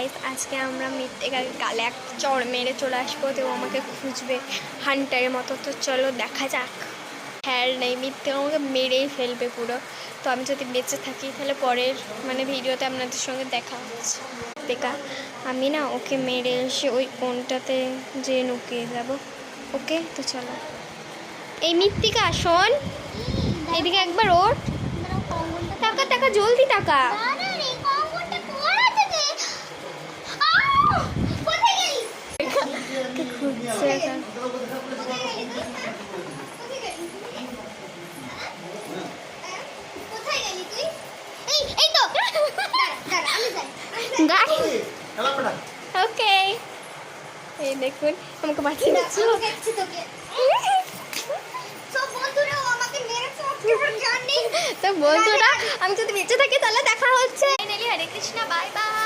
Guys, আজকে আমরা মৃত্তিকার গালে এক চড় মেরে চলে আসবো। তো ও আমাকে খুঁজবে হান্টারের মতো। তো চলো দেখা যাক। হ্যাঁ নেই, মৃত্তিকা আমাকে মেরেই ফেলবে পুরো। তো আমি যদি বেঁচে থাকি তাহলে পরের ভিডিওতে আপনাদের সঙ্গে দেখা হচ্ছে। মৃত্তিকা, আমি না ওকে মেরে এসে ওই কোনটাতে যে নুকিয়ে যাব। ওকে, তো চলো। এই মৃত্তিকা শোন, এদিকে একবার ওঠ। টাকা টাকা, জলদি টাকা। খুঁজছে এখন। ওকে, এই দেখুন আমাকে বাঁচিয়ে দিচ্ছ। তো বন্ধুরা, আমি যদি বেঁচে থাকি তাহলে দেখা হচ্ছে। হরে কৃষ্ণ, বাই বাই।